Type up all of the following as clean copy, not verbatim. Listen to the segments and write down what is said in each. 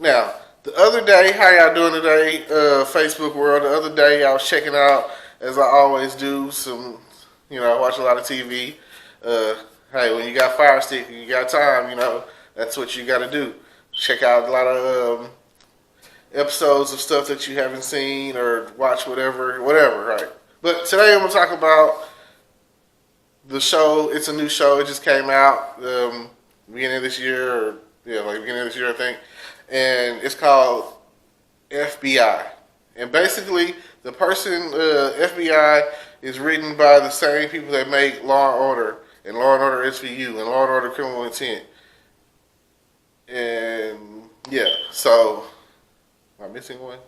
Now, the other day, how y'all doing today, Facebook world? The other day, I was checking out, as I always do, I watch a lot of TV. Uh, hey, when you got Fire Stick and you got time, that's what you got to do. Check out a lot of episodes of stuff that you haven't seen or watch whatever, right? But today, I'm going to talk about the show. It's a new show. It just came out beginning of this year, beginning of this year, I think. And it's called FBI. And basically, the FBI is written by the same people that make Law and Order SVU and Law and Order Criminal Intent. And yeah, so am I missing one?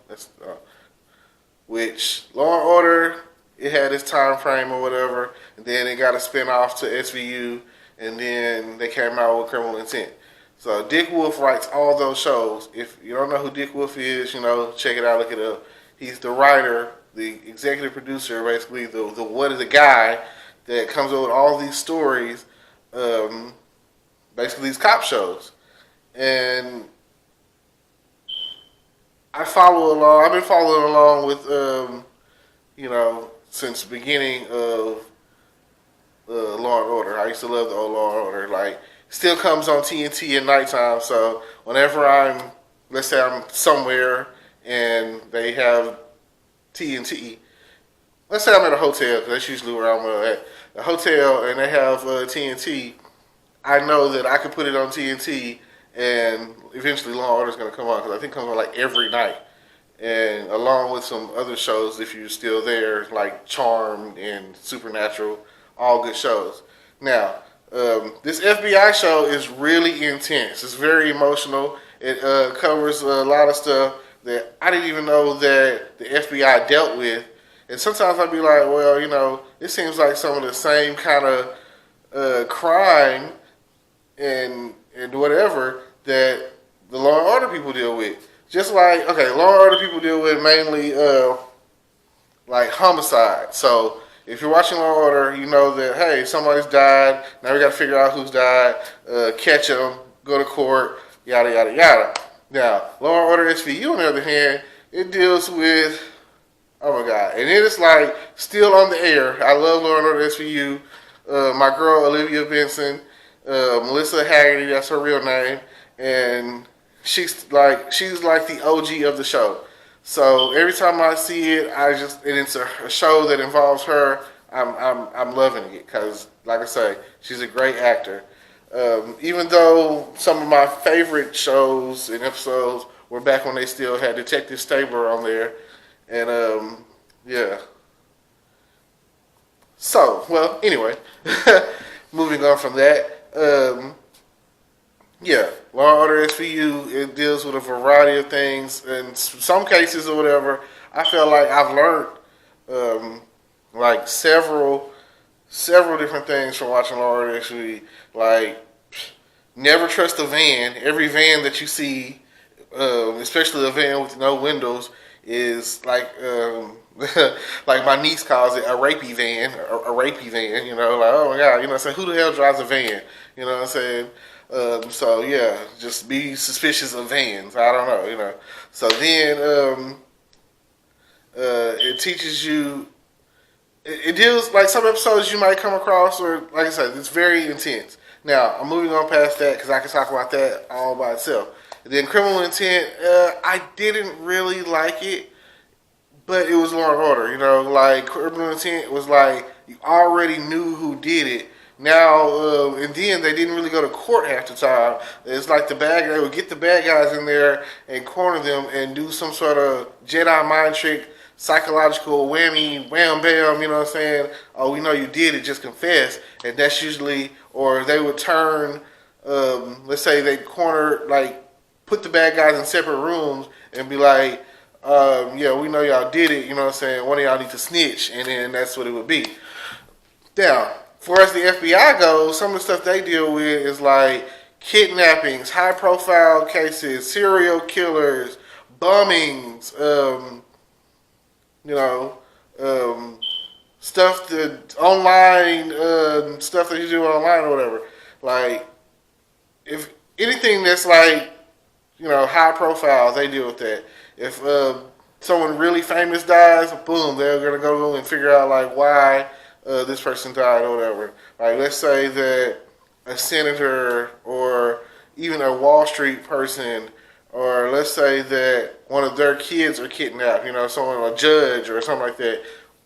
Which Law and Order, it had its time frame or whatever, and then it got a spinoff to SVU, and then they came out with Criminal Intent. So Dick Wolf writes all those shows. If you don't know who Dick Wolf is, check it out, look it up. He's the writer, the executive producer, basically the guy that comes up with all these stories, basically these cop shows. And I follow along. I've been following along with, since the beginning of Law and Order. I used to love the old Law and Order. Like, still comes on TNT at nighttime. So whenever let's say I'm somewhere and they have TNT. Let's say I'm at a hotel, because that's usually where I'm at. A hotel, and they have TNT. I know that I could put it on TNT, and eventually Law and Order is going to come on, because I think it comes on like every night. And along with some other shows, if you're still there, like Charmed and Supernatural, all good shows. Now, this FBI show is really intense. It's very emotional. It covers a lot of stuff that I didn't even know that the FBI dealt with. And sometimes I'd be like, well, it seems like some of the same kind of crime and whatever that the Law and Order people deal with. Just like, okay, Law and Order people deal with mainly like homicide. So if you're watching Law and Order, you know that, hey, somebody's died. Now we got to figure out who's died, catch them, go to court, yada, yada, yada. Now, Law and Order SVU, on the other hand, it deals with, oh my God, and it is like still on the air. I love Law and Order SVU. My girl, Olivia Benson, Melissa Haggerty, that's her real name, and she's like the OG of the show. So every time I see it, and it's a show that involves her. I'm loving it because, like I say, she's a great actor. Even though some of my favorite shows and episodes were back when they still had Detective Stabler on there, and yeah. So, well, anyway, moving on from that. Yeah, Law and Order SVU, it deals with a variety of things. In some cases or whatever, I feel like I've learned like several different things from watching Law and Order SVU. Like, never trust a van. Every van that you see, especially a van with no windows, is like like my niece calls it a rapey van. A rapey van, like, oh my God, what I'm saying, who the hell drives a van? You know what I'm saying? So yeah, just be suspicious of vans. I don't know, So then it teaches you. It deals, like, some episodes you might come across, or like I said, it's very intense. Now I'm moving on past that because I can talk about that all by itself. And then Criminal Intent, I didn't really like it, but it was Law and Order. Like, Criminal Intent was like you already knew who did it. Now, and then they didn't really go to court half the time. It's like they would get the bad guys in there and corner them and do some sort of Jedi mind trick, psychological whammy, wham, bam, you know what I'm saying? Oh, we know you did it, just confess. And that's usually, or they would turn, let's say they corner, like, put the bad guys in separate rooms and be like, yeah, we know y'all did it, you know what I'm saying? One of y'all need to snitch, and then that's what it would be. Now, as far as the FBI goes, some of the stuff they deal with is like kidnappings, high-profile cases, serial killers, bombings, stuff that online, stuff that you do online or whatever. Like, if anything that's like high profile, they deal with that. If someone really famous dies, boom, they're gonna go and figure out like why this person died or whatever. Like let's say that a senator or even a Wall Street person, or let's say that one of their kids are kidnapped. Someone, a judge or something like that.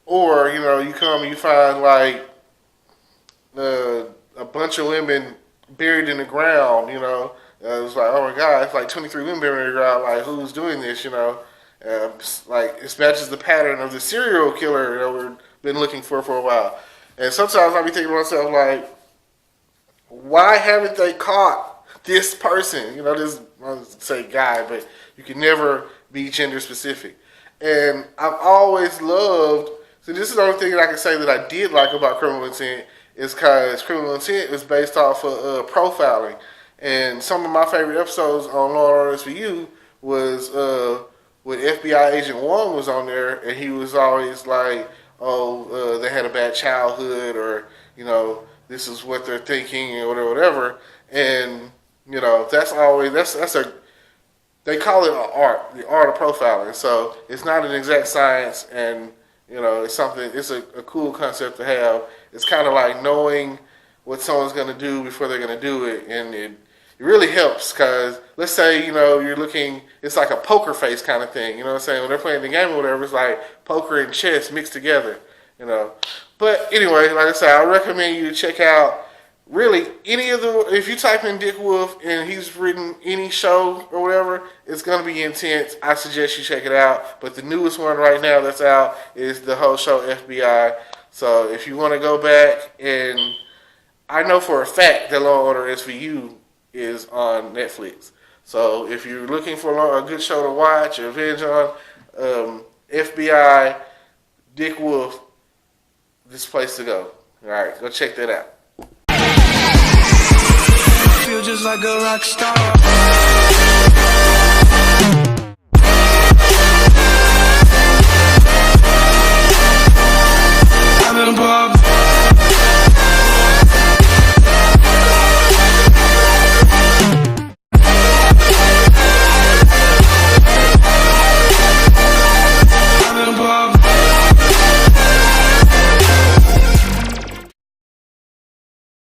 Or you come and you find like a bunch of women buried in the ground. It's like, oh my God, it's like 23 women buried in the ground. Like, who's doing this? Like it matches the pattern of the serial killer that we've been looking for a while. And sometimes I'll be thinking to myself like, why haven't they caught this person? This, I'll say guy, but you can never be gender specific. And I've always loved. So this is the only thing that I can say that I did like about Criminal Intent is because Criminal Intent is based off of profiling. And some of my favorite episodes on Law and Order SVU was when FBI Agent 1 was on there, and he was always like, they had a bad childhood, or, this is what they're thinking, or whatever. And, they call it an art, the art of profiling. So it's not an exact science, and it's a cool concept to have. It's kind of like knowing what someone's going to do before they're going to do it, and it really helps because let's say you're looking, it's like a poker face kind of thing. You know what I'm saying? When they're playing the game or whatever, it's like poker and chess mixed together. But anyway, like I said, I recommend you to check out really any of the. If you type in Dick Wolf and he's written any show or whatever, it's gonna be intense. I suggest you check it out. But the newest one right now that's out is the whole show FBI. So if you want to go back, and I know for a fact that Law and Order SVU is on Netflix. So if you're looking for a good show to watch or binge on, FBI, Dick Wolf, this place to go. All right, go check that out. Feel just like a rock star.